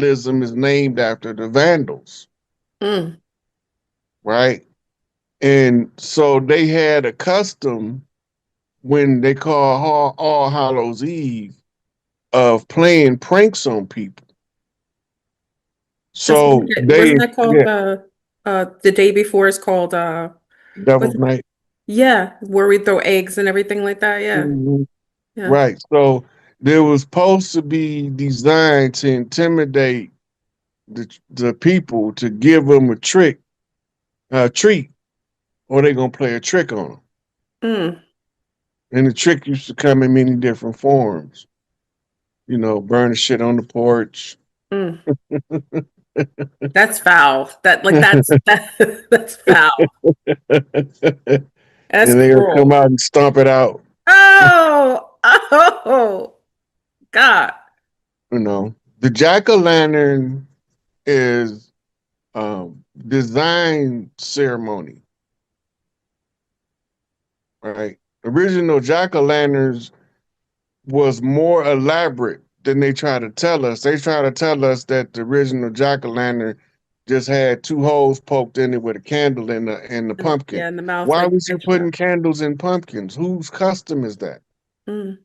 is named after the Vandals, Mm. right? And so they had a custom when they call All Hallows Eve of playing pranks on people. That's, So wasn't they, that called yeah, the day before is called was Devil's it, Night. yeah, where we throw eggs and everything like that. Yeah. Mhm. Yeah. Right. So there was supposed to be designed to intimidate the people to give them a treat, or they gonna play a trick on them. Mm. And the trick used to come in many different forms. You know, burn the shit on the porch. Mm. That's foul. That's foul. And That's they'll come cruel. out and stomp it out. Oh, oh, God. You know, the jack o' lantern is design ceremony, right? Original jack o' lanterns was more elaborate than they try to tell us. They try to tell us that the original jack o' lantern just had two holes poked in it with a candle in the pumpkin. Yeah, in the mouth, Why like was you picture putting candles in pumpkins? Whose custom is that? that. Mm.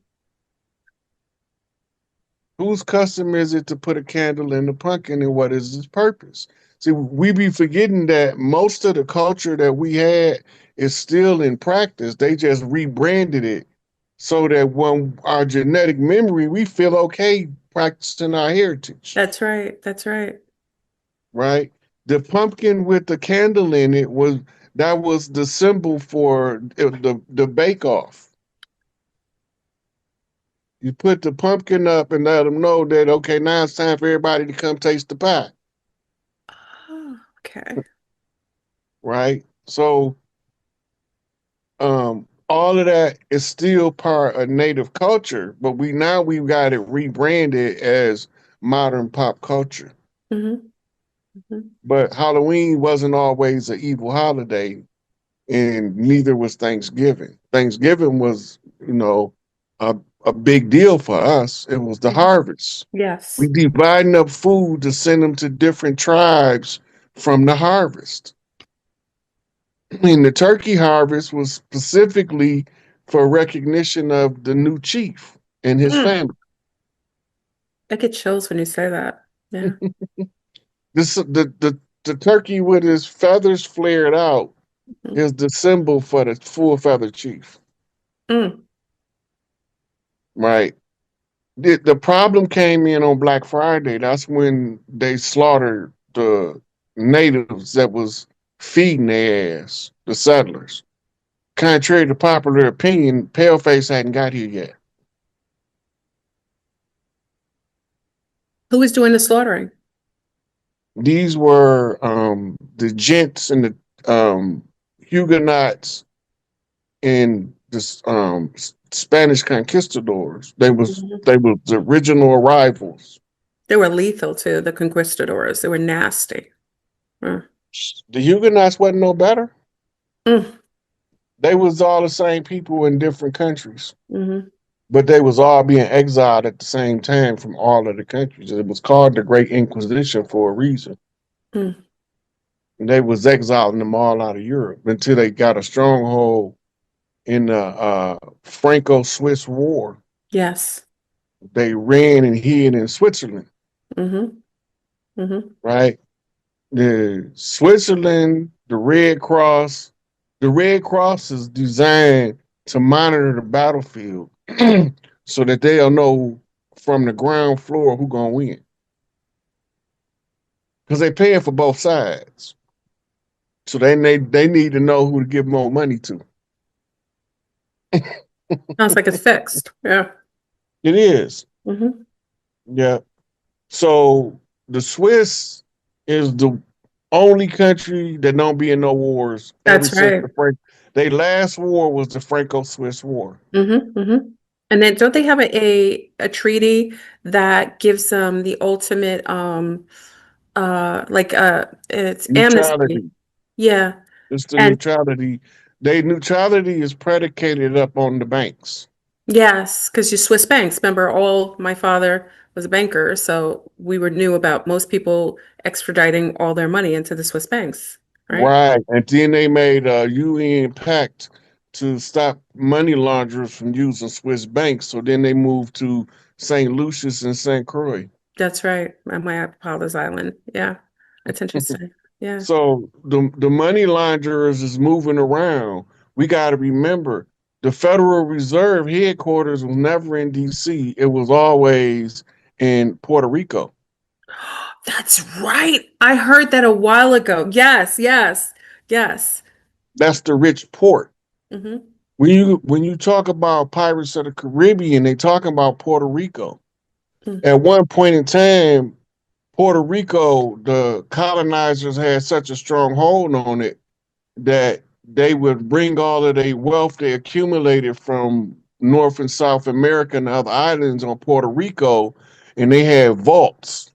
Whose custom is it to put a candle in the pumpkin, and what is its purpose? See, we be forgetting that most of the culture that we had is still in practice. They just rebranded it so that when our genetic memory, we feel okay practicing our heritage, That's right. That's right. right? The pumpkin with the candle in it was the symbol for the bake off. You put the pumpkin up and let them know that okay, now it's time for everybody to come taste the pie, Oh, okay. right? So all of that is still part of native culture, but we've got it rebranded as modern pop culture. Hmm. Hmm. But Halloween wasn't always an evil holiday, and neither was Thanksgiving. Thanksgiving was, a, a big deal for us. It was the Hmm. harvest. We Yes. dividing up food to send them to different tribes from the harvest. I mean, the turkey harvest was specifically for recognition of the new chief and his Mm. family. I get chills when you say that. Yeah. This the turkey with his feathers flared out Mhm. is the symbol for the full feather chief, Mm. right? The problem came in on Black Friday. That's when they slaughtered the natives that was feeding their ass, the settlers. Contrary to popular opinion, Paleface hadn't got here yet. Who was doing the slaughtering? These were the gents and the Huguenots and the Spanish conquistadors. Mhm. They were the original arrivals. They were lethal too, the conquistadors. They were nasty. Mm. The Huguenots wasn't no better. Mm. They was all the same people in different countries, Hmm. but they was all being exiled at the same time from all of the countries. It was called the Great Inquisition for a reason. Mm. And they was exiling them all out of Europe until they got a stronghold in the Franco-Swiss War. Yes. They ran and hid in Switzerland, Hmm. Hmm. right? The Switzerland, the Red Cross is designed to monitor the battlefield so that they'll know from the ground floor who gonna win. Because they paying for both sides. So they need to know who to give more money to. Sounds like it's fixed. Yeah. It is. Hmm. Yeah. So the Swiss is the only country that don't be in no wars ever That's since right. Their last war was the Franco-Swiss War. Hmm. Hmm. And then don't they have a treaty that gives them the ultimate like it's amnesty. Neutrality. Yeah. It's the And neutrality. They neutrality is predicated up on the banks. yes, because you Swiss banks, remember all my father was a banker, so we were knew about most people extraditing all their money into the Swiss banks, right? Right. And then they made a UN pact to stop money launderers from using Swiss banks. So then they moved to St. Lucius and St. Croix. That's right. At my Paula's Island. Yeah. That's interesting. Yeah. So the money launderers is moving around. We got to remember the Federal Reserve headquarters was never in DC. It was always in Puerto Rico. That's right. I heard that a while ago. Yes, yes, yes. That's the rich port. Hmm. When you talk about Pirates of the Caribbean, they talking about Puerto Rico. At one point in time, Puerto Rico, the colonizers had such a strong hold on it that they would bring all of their wealth they accumulated from North and South America and other islands on Puerto Rico, and they had vaults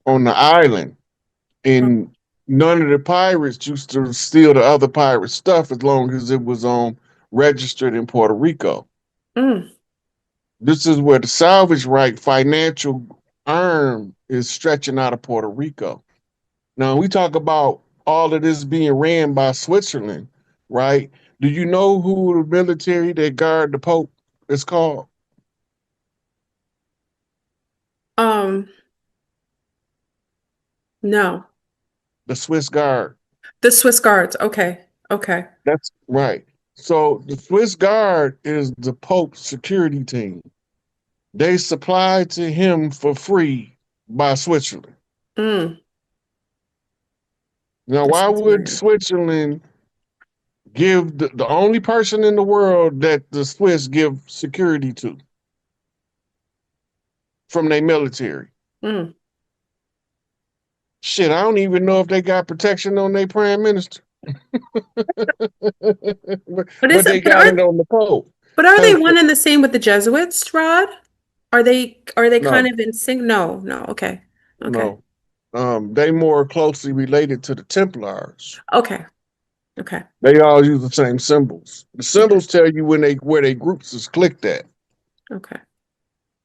on the island. And none of the pirates used to steal the other pirate stuff as long as it was registered in Puerto Rico. Mm. This is where the salvage right financial arm is stretching out of Puerto Rico. Now we talk about all of this being ran by Switzerland, right? Do you know who the military that guard the Pope is called? Um, no. The Swiss Guard. The Swiss Guards. Okay. Okay. That's right. So the Swiss Guard is the Pope's security team. They supply to him for free by Switzerland. Mm. Now, This why is would weird. Switzerland give the only person in the world that the Swiss give security to from their military? Mm. Shit, I don't even know if they got protection on their prime minister, but, But is but they it, but got are it on the Pope. but are they Because one and the same with the Jesuits, Rod? Are they kind no, of in sync? No, no. Okay. Okay. no, they more closely related to the Templars. Okay. Okay. They all use the same symbols. The Okay. symbols tell you when they where they groups is clicked at. Okay.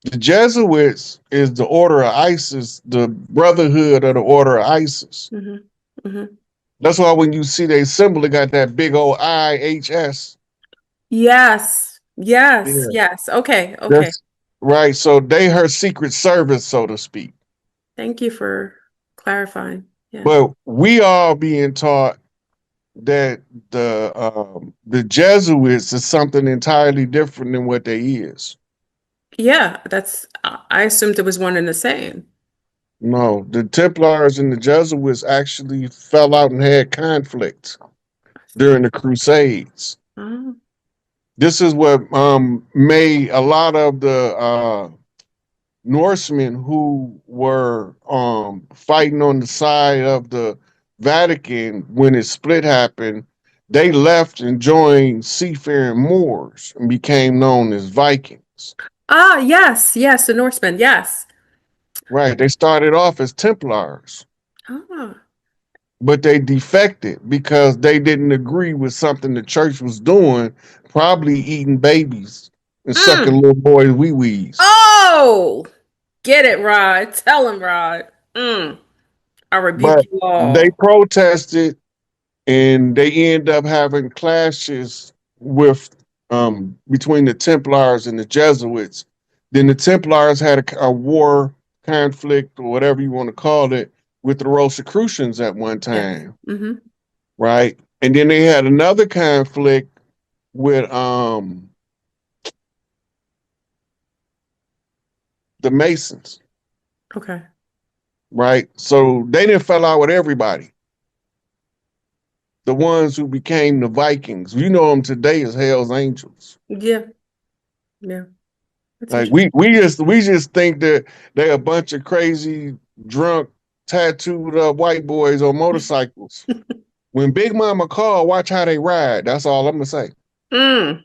The Jesuits is the Order of Isis, the Brotherhood of the Order of Isis. Hmm. Hmm. That's why when you see their symbol, it got that big old IHS. Yes. Yes. Yeah, Yes. Okay. Okay. that's right. So they her secret service, so to speak. Thank you for clarifying. Yeah. But we all being taught that the Jesuits is something entirely different than what they is. Yeah, I assumed it was one and the same. No, the Templars and the Jesuits actually fell out and had conflicts during the Crusades. Oh. This is what made a lot of the Norsemen who were fighting on the side of the Vatican when its split happened. They left and joined seafaring Moors and became known as Vikings. Ah, yes, yes, the Norsemen, yes. Right. They started off as Templars, Ah. but they defected because they didn't agree with something the church was doing, probably eating babies and sucking Mm. little boys' wee wees. Oh, get it, Rod. Tell him, Rod. Mm. I rebuke But you they all. protested and they end up having clashes with between the Templars and the Jesuits. Then the Templars had a war conflict or whatever you want to call it with the Rosicrucians at one Yes. time, Mm-hmm. right? And then they had another conflict with the Masons, Okay. right? So they didn't fell out with everybody. The ones who became the Vikings, you know them today as Hell's Angels. Yeah. Yeah. That's Like interesting. we just think that they're a bunch of crazy, drunk, tattooed up white boys on motorcycles. When Big Mama call, watch how they ride. That's all I'm gonna say. Mm.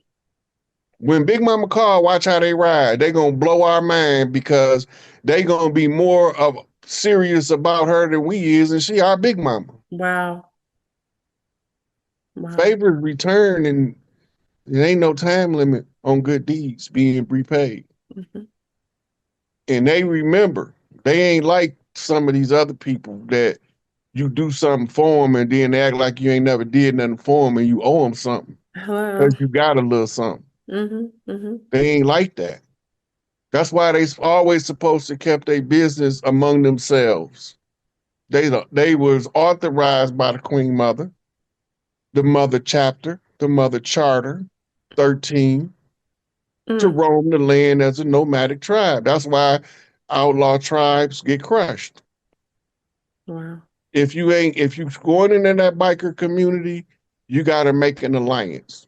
When Big Mama call, watch how they ride. They gonna blow our mind because they gonna be more of serious about her than we is, and she our Big Mama. Wow. Wow. Favors return, and there ain't no time limit on good deeds being repaid. Hmm. And they remember. They ain't like some of these other people that you do something for them and then they act like you ain't never did nothing for them and you owe them something Hello. because you got a little something. Mm-hmm. They ain't like that. That's why they always supposed to keep their business among themselves. They was authorized by the Queen Mother, the Mother Chapter, the Mother Charter, 13, to Mm. roam the land as a nomadic tribe. That's why outlaw tribes get crushed. Wow. If you going into that biker community, you got to make an alliance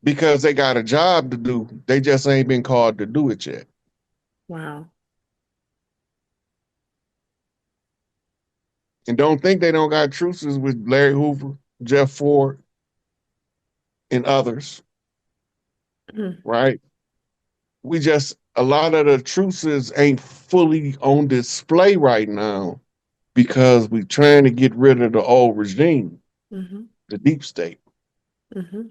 because they got a job to do. They just ain't been called to do it yet. Wow. And don't think they don't got truces with Larry Hoover, Jeff Ford, and others, Mm. right? We just a lot of the truces ain't fully on display right now because we trying to get rid of the old regime, Mm-hmm. the deep state. Mm-hmm.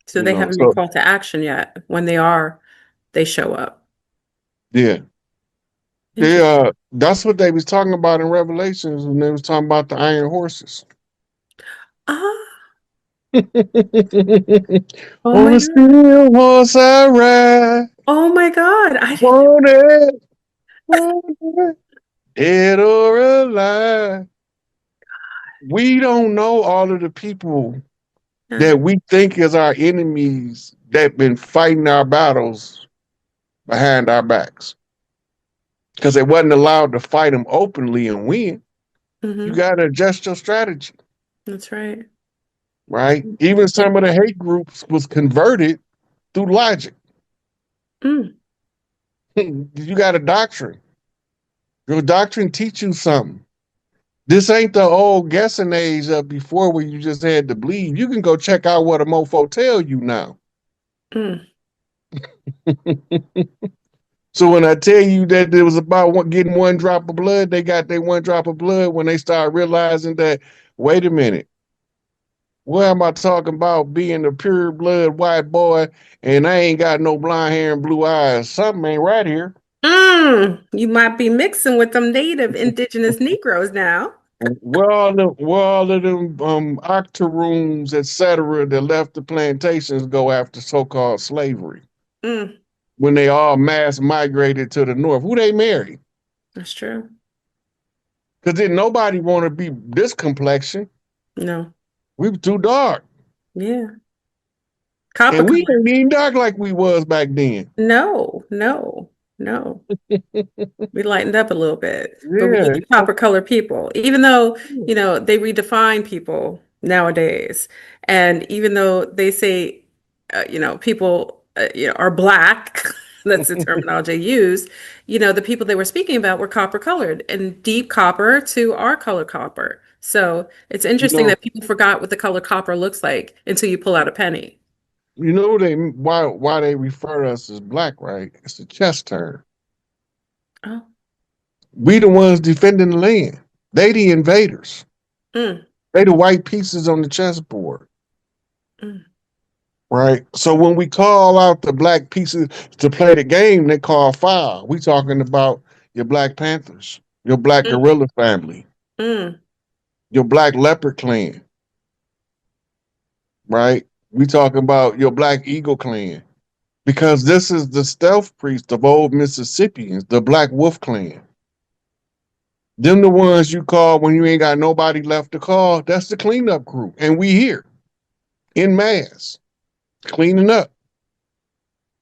So You they know, haven't been so called to action yet. When they are, they show up. yeah. Interesting. That's what they was talking about in Revelations when they was talking about the iron horses. Ah, On oh my a God. steel horse I ride, Oh my God. I didn't. wanted, wanted, dead or alive. We don't know all of the people Yeah. that we think is our enemies that been fighting our battles behind our backs because they wasn't allowed to fight them openly and win. You Mm-hmm. got to adjust your strategy, That's right. right? Even Like, some of the hate groups was converted through logic. mm, You got a doctrine. Your doctrine teach you something. This ain't the old guessing age of before where you just had to believe. You can go check out what a mofo tell you now. mm, So when I tell you that it was about getting one drop of blood, they got their one drop of blood when they start realizing that, wait a minute, what am I talking about being a pure blood white boy and I ain't got no blonde hair and blue eyes? Something ain't right here. mm. You might be mixing with them native indigenous Negroes now. Where all of them octoroons, etc., that left the plantations go after so-called slavery Mm, when they all mass migrated to the north? Who they married? that's true. Because didn't nobody want to be this complexion. No. We were too dark. Yeah. Copper And we color. ain't even dark like we was back then. No, no, no. We lightened up a little bit, but we Yeah. the copper color people, even though, they redefine people nowadays. And even though they say, people, are black, that's the terminology used, the people they were speaking about were copper colored and deep copper to our color copper. So it's You interesting know, that people forgot what the color copper looks like until you pull out a penny. they why they refer to us as black, right? It's a chess turn. Oh, We the ones defending the land. They the invaders. mm, They the white pieces on the chessboard. mm, Right. So when we call out the black pieces to play the game, they call foul. We talking about your Black Panthers, your Black mm, Gorilla family, mm. your Black Leopard clan, right? We talking about your Black Eagle clan because this is the stealth priest of old Mississippians, the Black Wolf clan. Them the ones you call when you ain't got nobody left to call. That's the cleanup crew, and we here in mass cleaning up.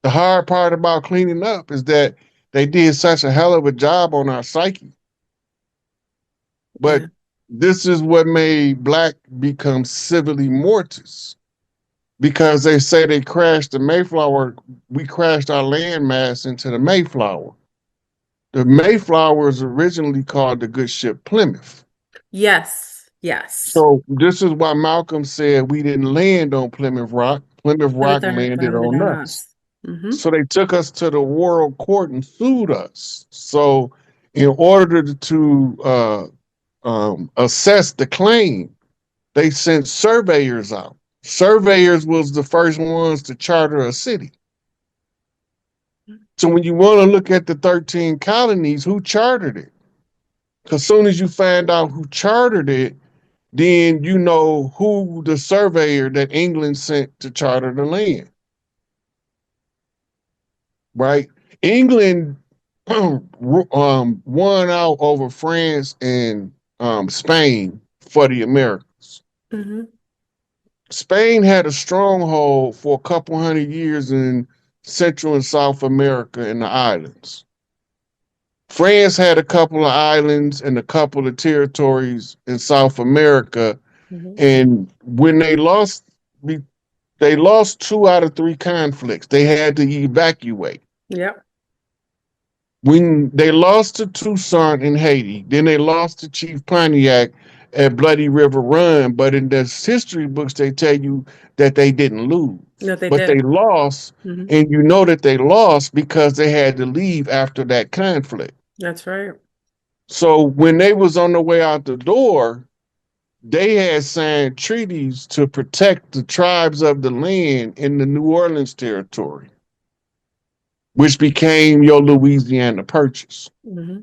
The hard part about cleaning up is that they did such a hell of a job on our psyche. But Yeah. this is what made black become civilly mortis because they say they crashed the Mayflower. We crashed our landmass into the Mayflower. The Mayflower was originally called the good ship Plymouth. Yes. Yes. So this is why Malcolm said we didn't land on Plymouth Rock. Plymouth Rock Plymouth Rock landed landed on on us. us. Hmm. So they took us to the world court and sued us. So in order to assess the claim, they sent surveyors out. Surveyors was the first ones to charter a city. So when you want to look at the 13 colonies, who chartered it? Because soon as you find out who chartered it, then you know who the surveyor that England sent to charter the land, right? England won out over France and Spain for the Americas. Hmm. Spain had a stronghold for a couple hundred years in Central and South America and the islands. France had a couple of islands and a couple of territories in South America. Hmm. And when they lost 2 out of 3 conflicts. They had to evacuate. Yep. When they lost to Toussaint in Haiti, then they lost to Chief Pontiac at Bloody River Run. But in the history books, they tell you that they didn't lose, No, they but they did. lost. Hmm. And you know that they lost because they had to leave after that conflict. That's right. So when they was on the way out the door, they had signed treaties to protect the tribes of the land in the New Orleans territory, which became your Louisiana Purchase. Hmm.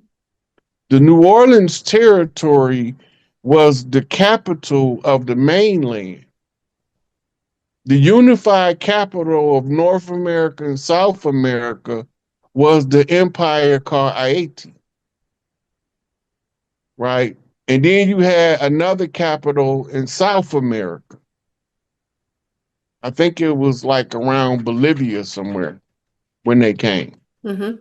The New Orleans territory was the capital of the mainland. The unified capital of North America and South America was the empire called Haiti, right? And then you had another capital in South America. I think it was like around Bolivia somewhere when they came. Hmm.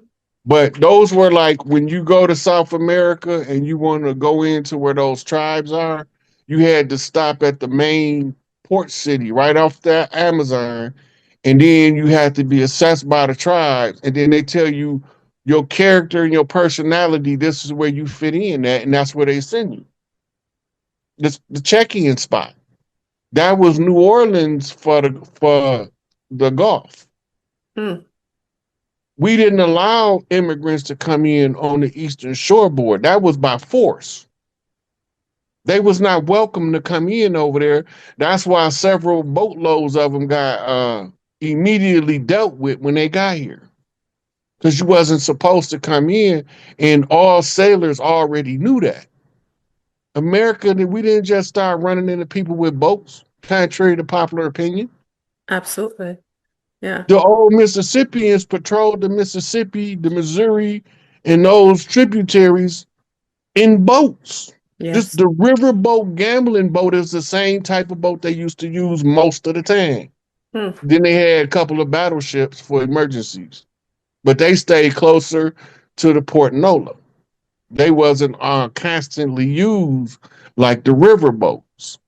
But those were like when you go to South America and you want to go into where those tribes are, you had to stop at the main port city right off the Amazon. And then you had to be assessed by the tribes. And then they tell you your character and your personality, this is where you fit in at, and that's where they send you. This the check-in spot. That was New Orleans for the Gulf. Mm. We didn't allow immigrants to come in on the Eastern Shoreboard. That was by force. They was not welcome to come in over there. That's why several boatloads of them got immediately dealt with when they got here. Because you wasn't supposed to come in, and all sailors already knew that. America, we didn't just start running into people with boats, contrary to popular opinion. Absolutely. Yeah. The old Mississippians patrolled the Mississippi, the Missouri, and those tributaries in boats. This Yes. the riverboat gambling boat is the same type of boat they used to use most of the time. Mm. Then they had a couple of battleships for emergencies, but they stayed closer to the Port Nola. They wasn't constantly used like the riverboats.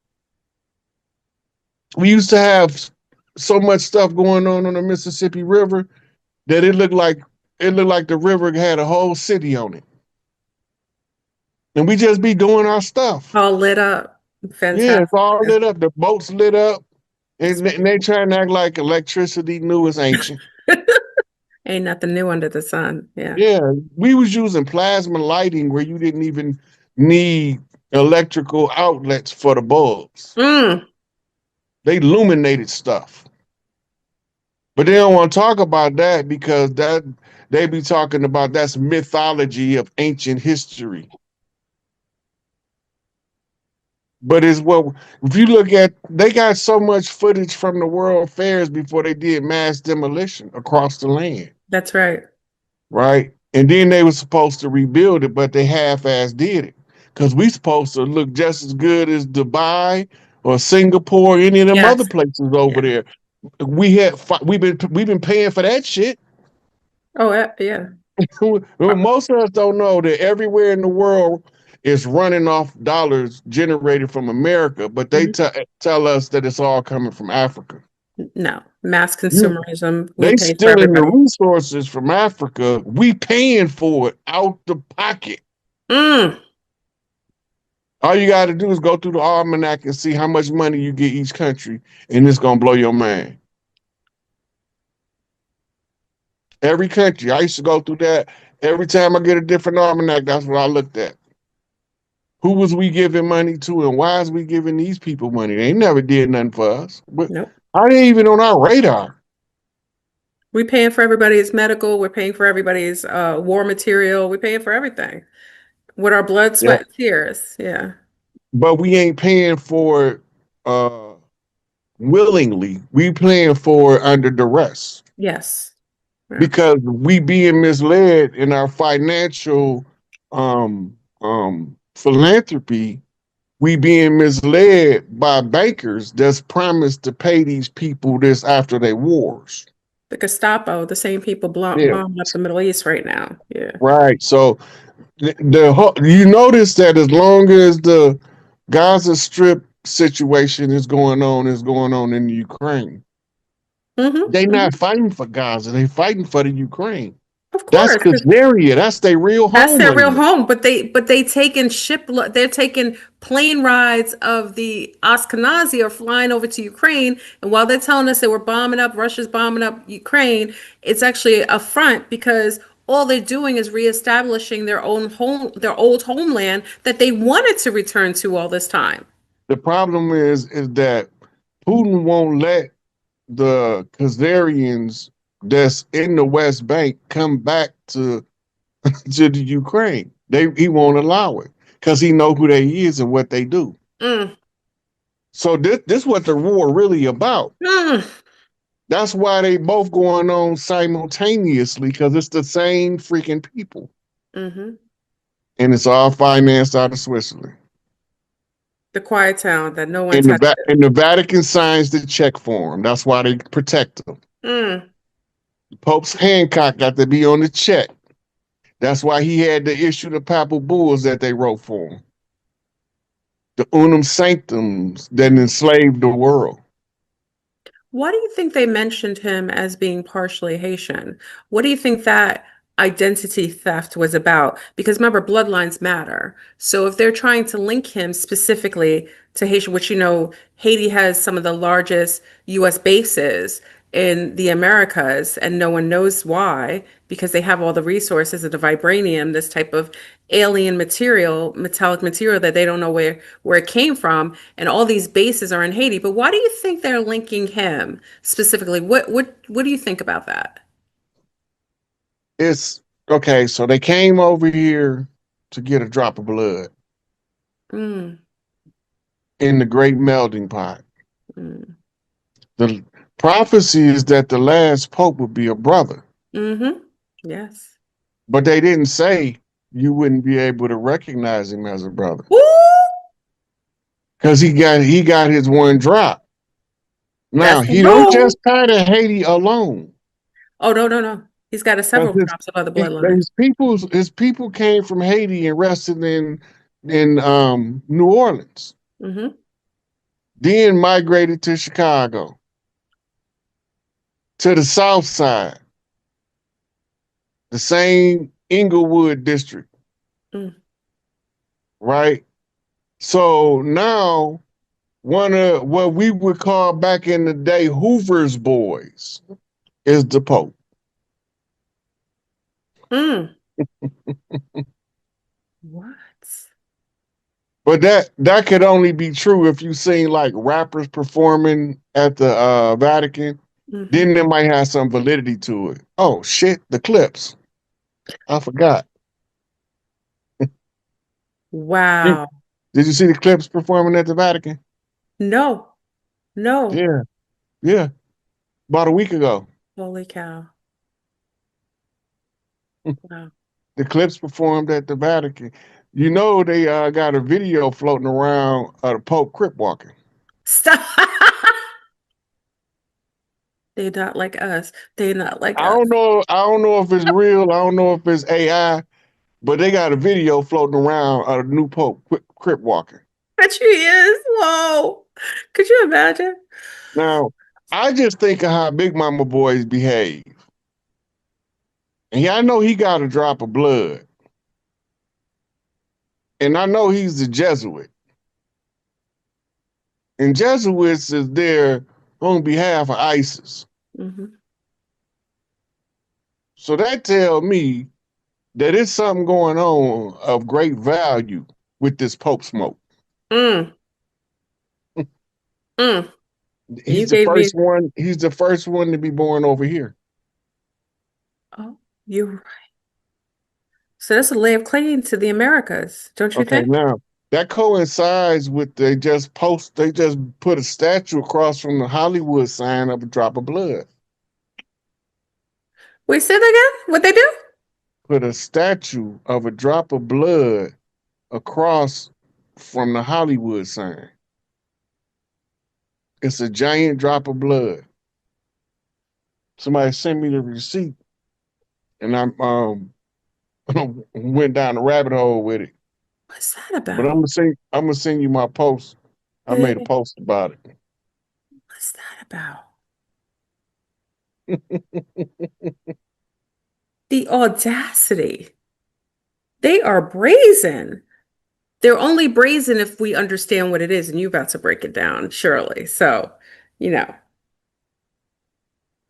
We used to have so much stuff going on the Mississippi River that it looked like the river had a whole city on it, and we just be doing our stuff. All lit up. Yeah, it's Fantastic. all lit up. The boats lit up, It's and they trying to act like electricity new is ancient. ain't nothing new under the sun. Yeah. Yeah, we was using plasma lighting where you didn't even need electrical outlets for the bulbs. Mm. They illuminated stuff. But they don't want to talk about that because that they be talking about that's mythology of ancient history. But it's what if you look at they got so much footage from the World Fairs before they did mass demolition across the land, That's right. right? And then they were supposed to rebuild it, but they half-ass did it. Because we supposed to look just as good as Dubai or Singapore, any of them other Yes. places over Yeah. there. We've been paying for that shit. Oh, yeah. Most of us don't know that everywhere in the world is running off dollars generated from America, but they Mhm. tell us that it's all coming from Africa. No. Mass You, consumerism. We they pay for stealing the everybody. resources from Africa. We paying for it out the pocket. Mm. All you got to do is go through the almanac and see how much money you get each country, and it's gonna blow your mind. Every country, I used to go through that every time I get a different almanac. That's what I looked at. Who was we giving money to, and why is we giving these people money? They never did nothing for us. But Nope. I ain't even on our radar. We paying for everybody's medical. We're paying for everybody's war material. We're paying for everything with our blood, Yeah. sweat, and tears. Yeah. But we ain't paying for it willingly. We paying for it under duress Yes. Yeah. because we being misled in our financial philanthropy. We being misled by bankers that's promised to pay these people this after their wars. The Gestapo, the same people Yeah, bombing up the Middle East right now. Yeah. right. So you notice that as long as the Gaza Strip situation is going on in the Ukraine. They Hmm. not fighting for Gaza. They fighting for the Ukraine. Of That's course, because Khazaria. That's their real that's their real homeland. home. But they taking they're taking plane rides of the Ashkenazi or flying over to Ukraine. And while they're telling us that we're bombing up, Russia's bombing up Ukraine, it's actually a front because all they're doing is reestablishing their own home, their old homeland that they wanted to return to all this time. The problem is that Putin won't let the Khazarians that's in the West Bank come back to the Ukraine. He won't allow it because he know who they is and what they do. Mm, So this what the war really about. mm, That's why they both going on simultaneously because it's the same freaking people, hmm. and it's all financed out of Switzerland. The quiet town that no one And touches. the Vatican signs the check for them. That's why they protect them. Mm, Pope's Hancock got to be on the check. That's why he had to issue the papal bulls that they wrote for him. The unum sanctums that mm. enslaved the world. Why do you think they mentioned him as being partially Haitian? What do you think that identity theft was about? Because remember, bloodlines matter. So if they're trying to link him specifically to Haitian, which Haiti has some of the largest US bases in the Americas, and no one knows why, because they have all the resources of the vibranium, this type of alien material, metallic material that they don't know where it came from, and all these bases are in Haiti. But why do you think they're linking him specifically? What do you think about that? It's okay. So they came over here to get a drop of blood Mm, in the great melting pot. mm, The prophecy is that the last pope would be a brother, mm-hmm. Yes. but they didn't say you wouldn't be able to recognize him as a brother Woo! because he got his one drop. Now That's the he don't rule. just tie to Haiti alone. Oh, no, no, no. He's got a 'Cause several drops of other bloodlines. his people came from Haiti and rested in New Orleans, Mm-hmm. then migrated to Chicago, to the South Side, the same Inglewood district, Mm, right? So now one of what we would call back in the day Hoover's boys is the Pope. mm. What? But that could only be true if you seen like rappers performing at the Vatican. Mm-hmm. Then they might have some validity to it. Oh shit, the clips. I forgot. You, Wow. did you see the clips performing at the Vatican? No, no. Yeah, yeah. About a week ago. Holy cow. Wow. The clips performed at the Vatican. You know they got a video floating around of the Pope crip walking. Stop. They're not like us. They're not like I us. don't know. I don't know if it's real. I don't know if it's AI, but they got a video floating around of the new Pope crip walking. Bet you he is. Whoa. Could you imagine? Now, I just think of how Big Mama boys behave. And yeah, I know he got a drop of blood. And I know he's a Jesuit. And Jesuits is there on behalf of ISIS. Hmm. So that tells me that it's something going on of great value with this Pope smoke. Mm, mm. You He's the gave me, first one. He's the first one to be born over here. You so that's a lay of claim to the Americas, don't you Okay, think? now that coincides with they just put a statue across from the Hollywood sign of a drop of blood. Wait, say that again? What they do? Put a statue of a drop of blood across from the Hollywood sign. It's a giant drop of blood. Somebody sent me the receipt, and went down the rabbit hole with it. What's that But about? I'm gonna send you my post. I made a Eh, post about What's that about? it. The audacity. They are brazen. They're only brazen if we understand what it is, and you're about to break it down, surely. So, you know,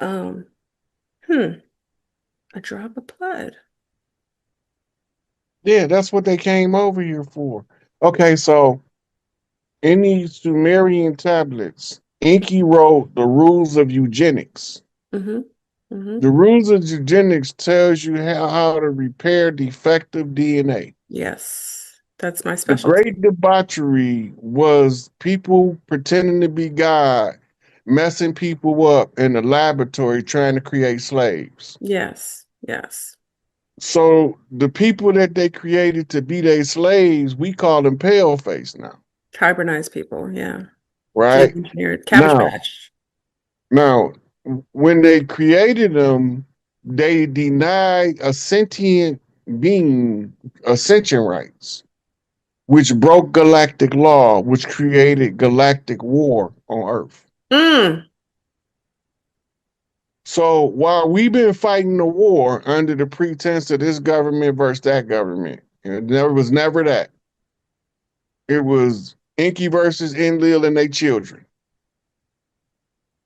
um, hmm, a drop of blood. Yeah, that's what they came over here for. Okay, so in these Sumerian tablets, Enki wrote the rules of eugenics. Mm-hmm. Mm-hmm. The rules of eugenics tells you how to repair defective DNA. Yes, that's my The specialty. great debauchery was people pretending to be God, messing people up in the laboratory trying to create slaves. Yes, yes. So the people that they created to be their slaves, we call them paleface now, Hybridized people, yeah. right? Geoengineered, cabbage Now, patch. now, when they created them, they denied a sentient being ascension rights, which broke galactic law, which created galactic war on Earth. Mm, So while we've been fighting the war under the pretense of this government versus that government, there was never that. It was Enki versus Enlil and their children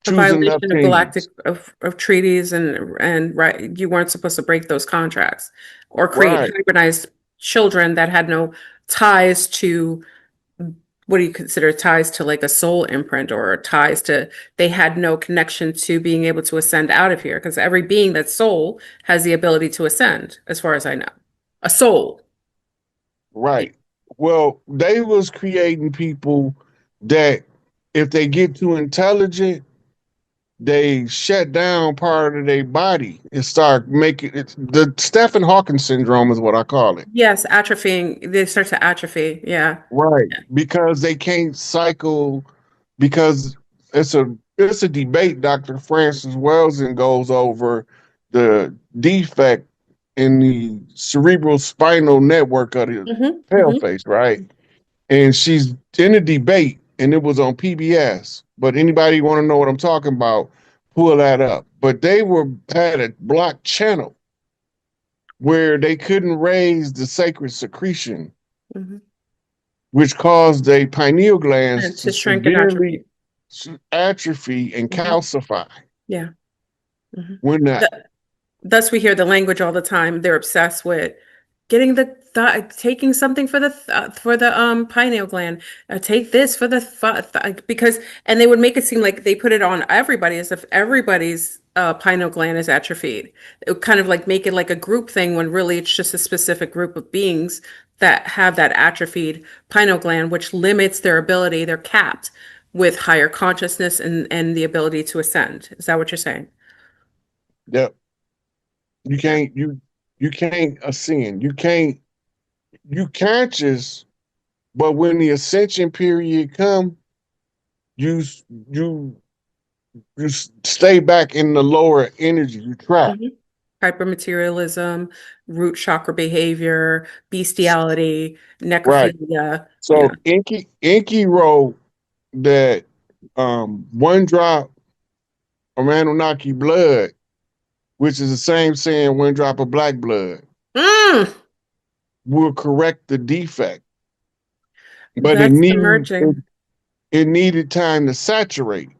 a choosing the violation of galactic opinions. of treaties and right, you weren't supposed to break those contracts or create Right, hybridized children that had no ties to what do you consider ties to like a soul imprint or ties to they had no connection to being able to ascend out of here because every being that's soul has the ability to ascend as far as I know. A soul. right. Well, they was creating people that if they get too intelligent, they shut down part of their body and start making it. The Stephen Hawking syndrome is what I call it. Yes, atrophying. They start to atrophy. Yeah. Right, because they can't cycle. Because it's a debate. Dr. Francis Wellson goes over the defect in the cerebral spinal network of the Hmm. pale Hmm. face, right? And she's in a debate, and it was on PBS. But anybody want to know what I'm talking about, pull that up. But they had a blocked channel where they couldn't raise the sacred secretion, Hmm. which caused their pineal glands And to to shrink and severely atrophy. atrophy and Hmm. calcify. Yeah. Hmm. When that, Thus, we hear the language all the time. They're obsessed with getting the th taking something for the pineal gland. Take this for the because and they would make it seem like they put it on everybody as if everybody's pineal gland is atrophied. It would kind of like make it like a group thing when really it's just a specific group of beings that have that atrophied pineal gland, which limits their ability. They're capped with higher consciousness and the ability to ascend. Is that what you're saying? that you Yeah. can't you can't ascend. You conscious, but when the ascension period come, you you you stay back in the lower energy. You trap. Mhm. Hypermaterialism, root chakra behavior, bestiality, Right. necrophilia. Yeah. So Inky wrote that one drop of Anunnaki blood, which is the same saying one drop of black blood, Mm, will correct the defect. But that's emerging. it needed time to saturate,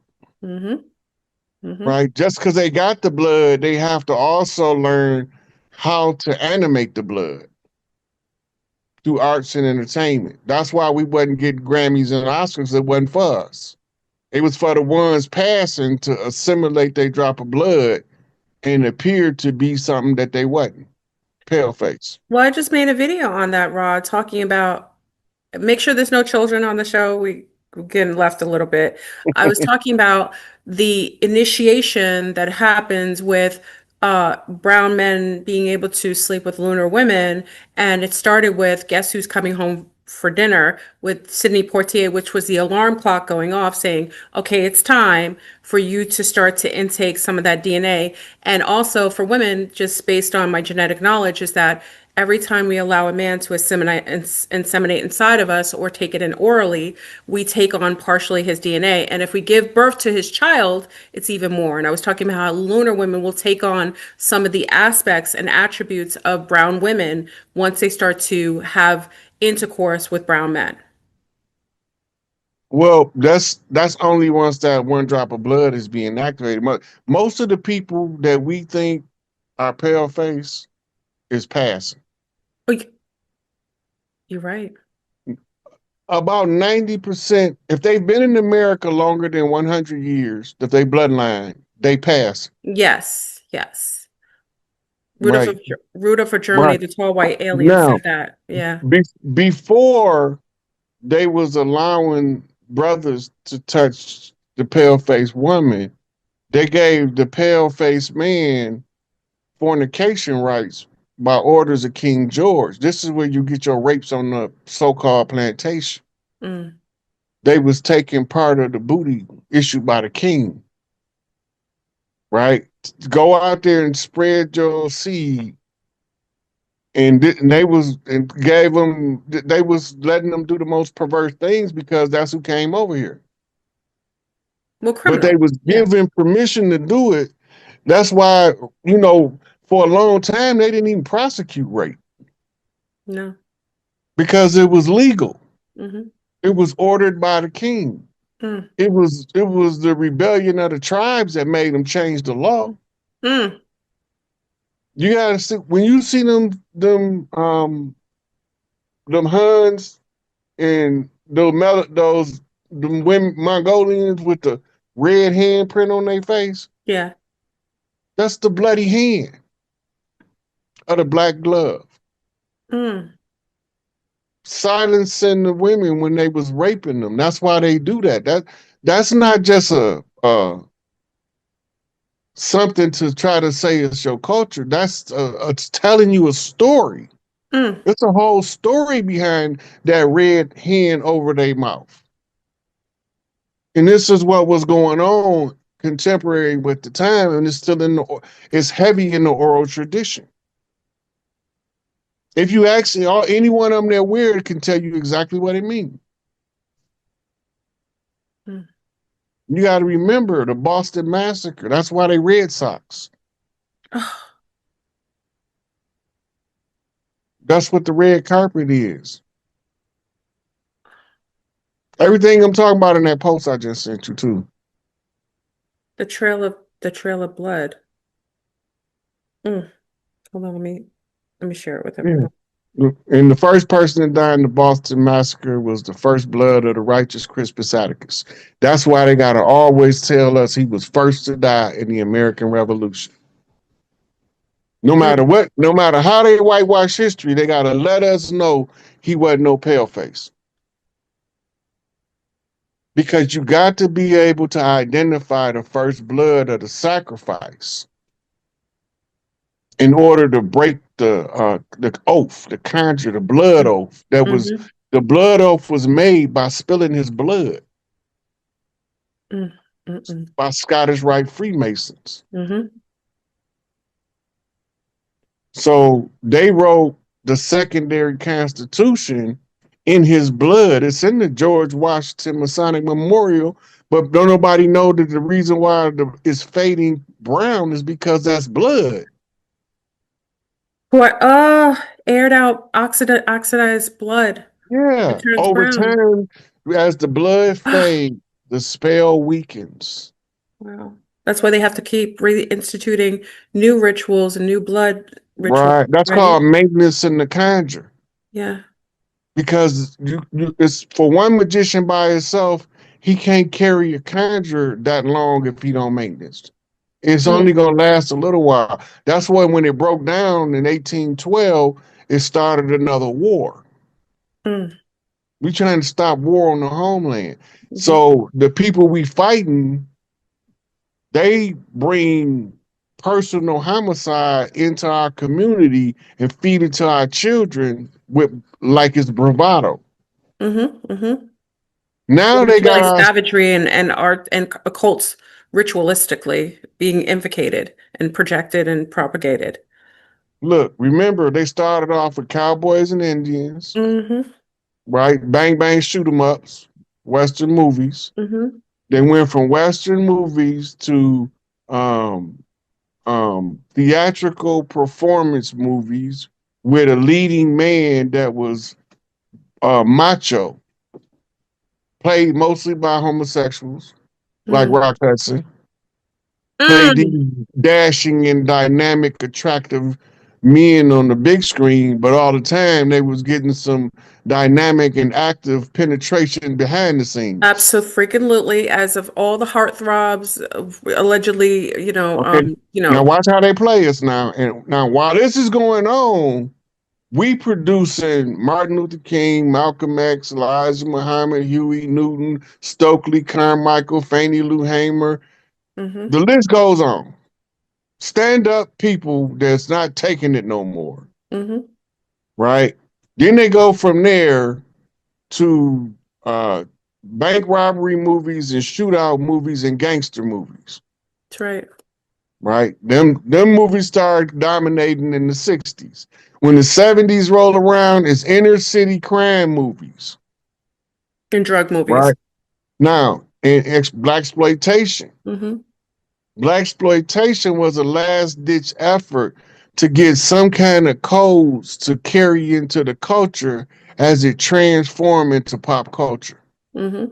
Hmm. Hmm. right? Just because they got the blood, they have to also learn how to animate the blood through arts and entertainment. That's why we wasn't getting Grammys and Oscars. It wasn't for us. It was for the ones passing to assimilate their drop of blood and appeared to be something that they wasn't. Pale face. Well, I just made a video on that, Rod, talking about make sure there's no children on the show. We're getting left a little bit. I was talking about the initiation that happens with brown men being able to sleep with lunar women. And it started with Guess Who's Coming Home for Dinner with Sidney Poitier, which was the alarm clock going off saying, okay, it's time for you to start to intake some of that DNA. And also for women, just based on my genetic knowledge, is that every time we allow a man to inseminate inside of us or take it in orally, we take on partially his DNA. And if we give birth to his child, it's even more. And I was talking about how lunar women will take on some of the aspects and attributes of brown women once they start to have intercourse with brown men. Well, that's only once that one drop of blood is being activated. Most of the people that we think are pale face is passing. Oh, you're right. About 90%, if they've been in America longer than 100 years, if they bloodline, they pass. Yes, yes. Right, Rudolph for Germany, right. the tall white alien Now, said that. Yeah. before they was allowing brothers to touch the pale-faced woman, they gave the pale-faced man fornication rights by orders of King George. This is where you get your rapes on the so-called plantation. Mm. They was taking part of the booty issued by the king, right? Go out there and spread your seed. And they was and gave them, they was letting them do the most perverse things because that's who came over here. Well, But they criminal. was Yeah. given permission to do it. That's why, for a long time they didn't even prosecute rape No. because it was legal. Mm-hmm. It was ordered by the king. Mm. It was the rebellion of the tribes that made them change the law. Mm. You gotta see when you see them Huns and those them women Mongolians with the red handprint on their face. Yeah. That's the bloody hand of the black glove. Mm. Silencing the women when they was raping them. That's why they do that. That's not just a something to try to say it's your culture. That's it's telling you a story. Mm. It's a whole story behind that red hand over their mouth. And this is what was going on contemporary with the time, and it's heavy in the oral tradition. If you ask any one of them that weird can tell you exactly what it means. Mm. You got to remember the Boston Massacre. That's why they Red Sox. Oh, That's what the red carpet is. Everything I'm talking about in that post I just sent you too. the trail of blood. Mm. Hold on, let me share it with Yeah. everyone. And the first person to die in the Boston Massacre was the first blood of the righteous Crispus Attucks. That's why they got to always tell us he was first to die in the American Revolution. No matter Mm. what, no matter how they whitewash history, they got to let us know he wasn't no paleface. Because you got to be able to identify the first blood of the sacrifice in order to break the oath, the conjure, the blood Mm. oath. Mm-hmm. The blood oath was made by spilling his blood Mm. Mm-mm. by Scottish Rite Freemasons. Mm-hmm. So they wrote the secondary constitution in his blood. It's in the George Washington Masonic Memorial, but don't nobody know that the reason why it's fading brown is because that's blood. What? Aired out oxidized blood. It Yeah. turns Over brown. time, as the blood fades, the spell weakens. Wow. That's why they have to keep reinstituting new rituals and new blood rituals, Right. That's right? called maintenance in the conjure. Yeah. Because it's for one magician by himself, he can't carry a conjure that long if he don't maintenance. It's only Mm, going to last a little while. That's why when it broke down in 1812, it started another war. mm, We trying to stop war on the homeland. mhm, So the people we fighting, they bring personal homicide into our community and feed it to our children with like it's bravado. mhm. Now they It's really got us. savagery and art and occults ritualistically being invocated and projected and propagated. Look, remember they started off with cowboys and Indians, Hmm. right? Bang bang shoot 'em ups, Western movies. Hmm. They went from Western movies to um, theatrical performance movies with a leading man that was macho, played mostly by homosexuals like Mm. Rock Hudson, played these Mm. dashing and dynamic, attractive men on the big screen, but all the time they was getting some dynamic and active penetration behind the scenes. Absolutely, as of all the heartthrobs, allegedly, Okay. Now watch how they play us now. And now while this is going on, we producing Martin Luther King, Malcolm X, Elijah Muhammad, Huey Newton, Stokely Carmichael, Fannie Lou Hamer. hmm The list goes on. Stand up people that's not taking it no more, hmm right? Then they go from there to uh, bank robbery movies and shootout movies and gangster movies, That's right. right? Them movies started dominating in the 60s. When the 70s roll around, it's inner city crime movies, In drug movies. right? Now, in black exploitation. Hmm. Black exploitation was a last ditch effort to get some kind of codes to carry into the culture as it transformed into pop culture, Hmm.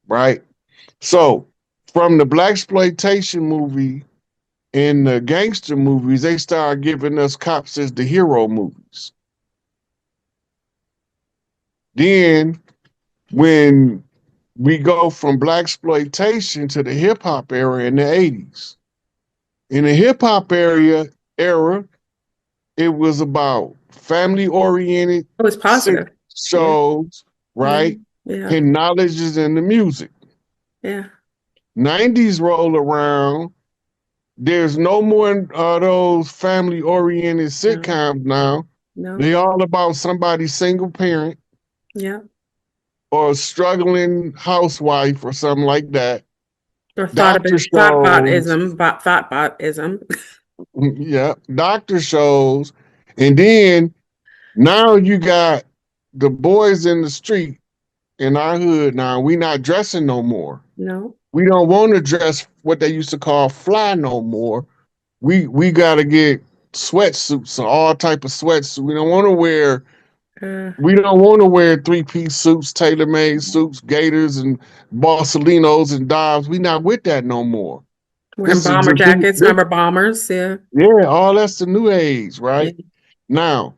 right? So, from the black exploitation movie and the gangster movies, they started giving us cops as the hero movies. Then, when we go from black exploitation to the hip hop era in the 80s, in the hip hop era, it was about family oriented It was positive. Yeah. shows, Yeah. right? Yeah. And knowledge is in the music. Yeah. 90s roll around. There's no more those family oriented No. sitcoms now. No. They all about somebody single parent Yeah. or struggling housewife or something like that. Or Doctor shows, thoughtbotism. yeah, doctor shows. And then now you got the boys in the street in our hood now. We not dressing no more. No. We don't want to dress what they used to call fly no more. We gotta get sweatsuits, all type of sweatsuits. Uh, We don't want to wear 3-piece suits, tailor-made suits, gaiters and Borsalinos and Dobbs. We not with that no more. Wearing This is bomber the jackets. Remember bombers? Yeah. yeah, all that's the new age, Yeah. right? Now,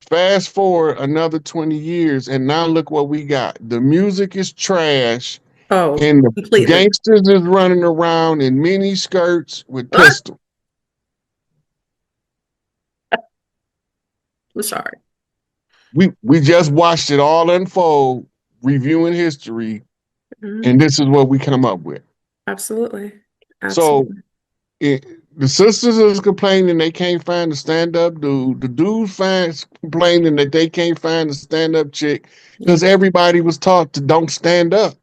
fast forward another 20 years, and now look what we got. The music is trash, Oh, and the completely. gangsters is running around in mini skirts with pistols. I'm sorry. We just watched it all unfold, reviewing history, Mhm. and this is what we come up with. Absolutely. So Absolutely. it, the sisters is complaining they can't find a stand-up dude. The dudes fans complaining that they can't find a stand-up chick Yeah. because everybody was taught to don't stand up.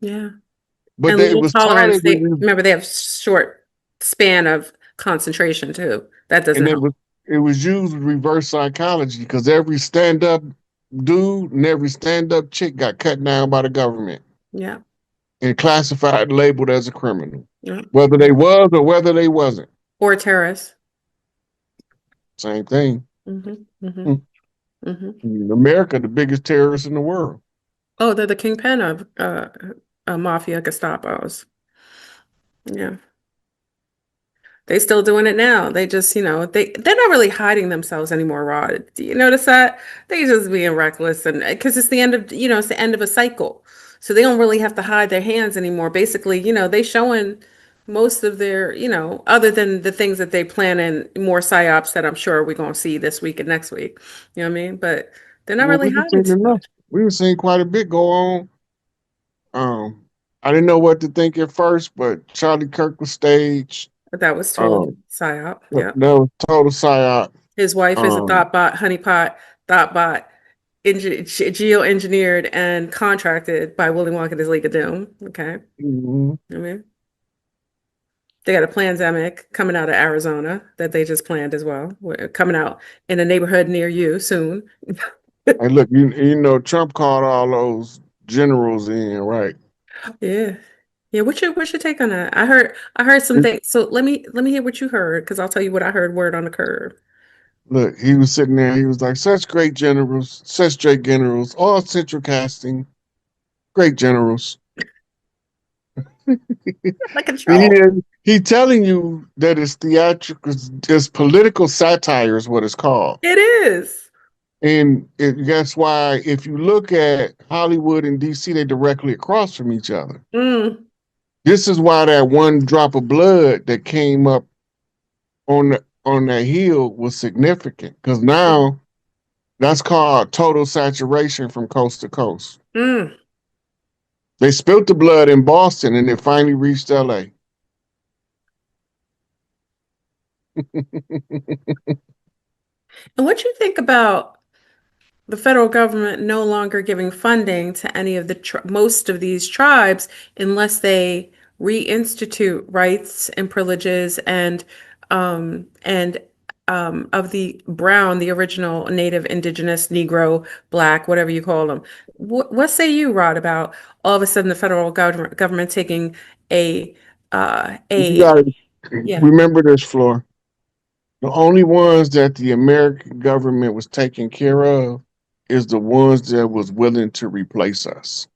Yeah. But And they little was taught tolerance. it They remember they have short span of concentration too. That doesn't and help. it was used with reverse psychology because every stand-up dude and every stand-up chick got cut down by the government Yeah. and classified and labeled as a criminal, Yeah. whether they was or whether they wasn't. Or terrorists. Same thing. Hmm. Hmm. Hmm. Hmm. In America, the biggest terrorist in the world. Oh, they're the kingpin of mafia Gestapos. Yeah. They still doing it now. They just, they're not really hiding themselves anymore, Rod. Do you notice that? They just being reckless and because it's the end of, it's the end of a cycle. So they don't really have to hide their hands anymore. Basically, they showing most of their, other than the things that they plan in more psyops that I'm sure we're going to see this week and next week. You know what I mean? But they're not Well, really we've hiding seen too enough. much. We've seen quite a bit go on. Um, I didn't know what to think at first, but Charlie Kirk was staged. But that was total Um, psyop. that Yeah. was total psyop. His wife is a Um, honeypot, thoughtbot, geoengineered and contracted by Willy Wonka and his League of Doom. Okay. mhm. I mean, they got a pandemic coming out of Arizona that they just planned as well. Coming out in a neighborhood near you soon. And look, you know, Trump called all those generals in, right? Yeah. Yeah, what's your take on that? I heard some things. So let me hear what you heard because I'll tell you what I heard word on the curb. Look, he was sitting there. He was like, such great generals, all central casting, great generals. Like He control. he telling you that it's theatrical, it's political satire is what it's called. It is. And that's why if you look at Hollywood and DC, they're directly across from each other. Mm, This is why that one drop of blood that came up on that hill was significant because now that's called total saturation from coast to coast. mm. They spilt the blood in Boston and it finally reached LA. And what you think about the federal government no longer giving funding to any of most of these tribes unless they reinstitute rights and privileges and of the original Native, Indigenous, Negro, Black, whatever you call them. What say you, Rod, about all of a sudden the federal government taking a You gotta yeah. remember this, Floor. The only ones that the American government was taking care of is the ones that was willing to replace us.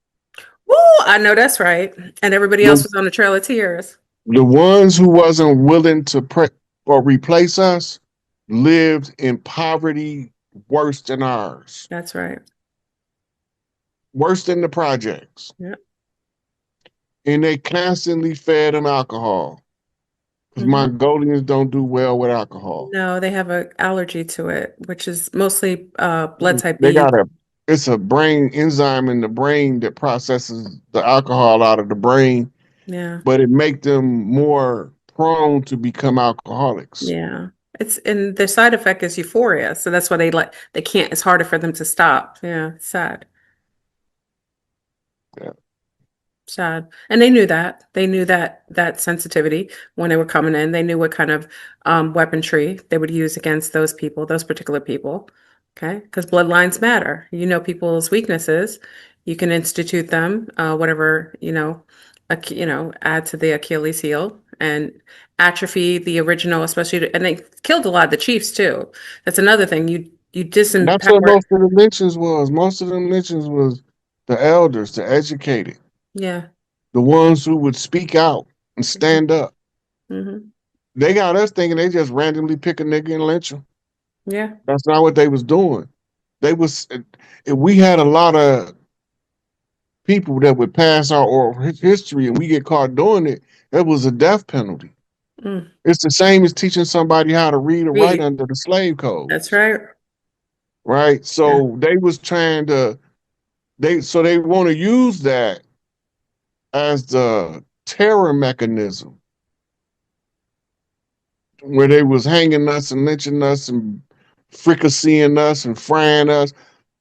Woo, I know that's right. And everybody else The, was on the Trail of Tears. the ones who wasn't willing to or replace us lived in poverty worse than ours, That's right. worse than the projects. Yeah. And they constantly fed them alcohol because Hmm. Mongolians don't do well with alcohol. No, they have an allergy to it, which is mostly blood type They B. got it's a brain enzyme in the brain that processes the alcohol out of the brain, Yeah. but it make them more prone to become alcoholics. Yeah. It's and their side effect is euphoria. So that's why they can't, it's harder for them to stop. Yeah, it's sad. Yeah. Sad. And they knew that. They knew that sensitivity when they were coming in. They knew what kind of weaponry they would use against those people, those particular people. Okay? Because bloodlines matter. You know people's weaknesses. You can institute them, whatever, add to the Achilles heel and atrophy the original, especially, and they killed a lot of the chiefs too. That's another thing. You That's what disempower. most of the lynchings was. Most of them lynchings was the elders, the educated, Yeah. the ones who would speak out and stand up. Hmm. They got us thinking they just randomly pick a nigga and lynch him. Yeah. That's not what they was doing. They was if we had a lot of people that would pass our oral history and we get caught doing it, that was a death penalty. Mm. It's the same as teaching somebody how to read or write Read. under the slave That's codes, right. right? Yeah. So they was trying to they want to use that as the terror mechanism where they was hanging us and lynching us and fricasseeing us and frying us.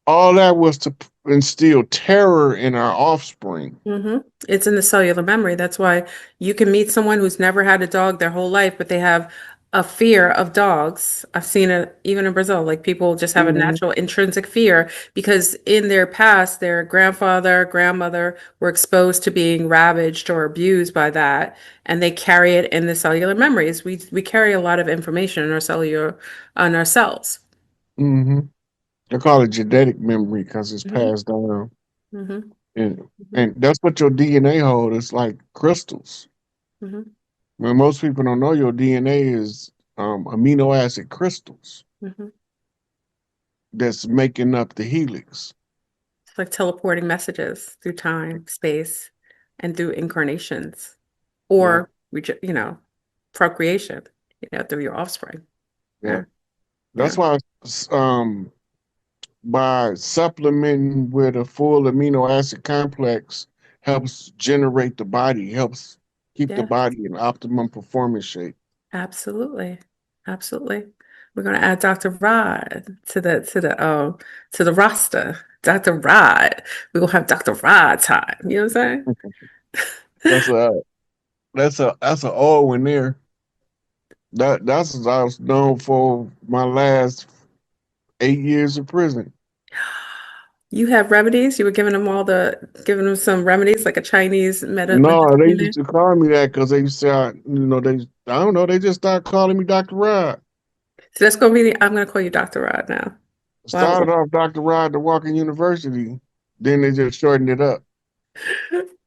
All that was to instill terror in our offspring. Hmm. It's in the cellular memory. That's why you can meet someone who's never had a dog their whole life, but they have a fear of dogs. I've seen it even in Brazil. Like people just have a Mhm. natural intrinsic fear because in their past, their grandfather, grandmother were exposed to being ravaged or abused by that, and they carry it in the cellular memories. We carry a lot of information in our cellular on our cells. Mhm. They call it genetic memory because it's Hmm. passed down, Hmm. and Hmm. that's what your DNA hold. It's like crystals. Hmm. When most people don't know, your DNA is amino acid crystals Hmm. that's making up the helix. It's like teleporting messages through time, space, and through incarnations Yeah. or you know, procreation, through your offspring. Yeah. Yeah. That's Yeah. why by supplementing with a full amino acid complex helps generate the body, helps keep the Yeah. body in optimum performance shape. Absolutely. Absolutely. We're gonna add Dr. Rod to the roster. Dr. Rod. We're gonna have Dr. Rod time. You know what I'm That's saying? a that's a old one there. That's what I was known for my last 8 years of prison. You have remedies? You were giving them some remedies like a Chinese No, they medicine used there? to call me that because they used to say, I don't know, they just started calling me Dr. Rod. So I'm gonna call you Dr. Rod now. Started Wow. off Dr. Rod to Walking University, then they just shortened it up.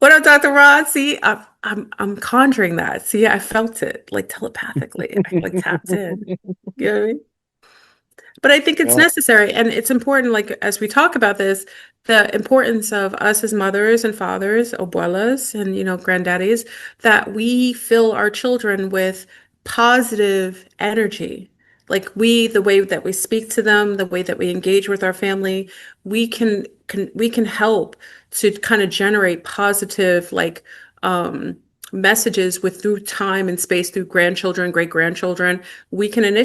What up, Dr. Rod? See, I'm conjuring that. See, I felt it like telepathically. I like tapped in. You know what I mean? But I think it's Yeah. necessary and it's important, like as we talk about this, the importance of us as mothers and fathers, abuelas and granddaddies, that we fill our children with positive energy. Like the way that we speak to them, the way that we engage with our family, we can help to kind of generate positive um messages with through time and space through grandchildren, great grandchildren. We can initiate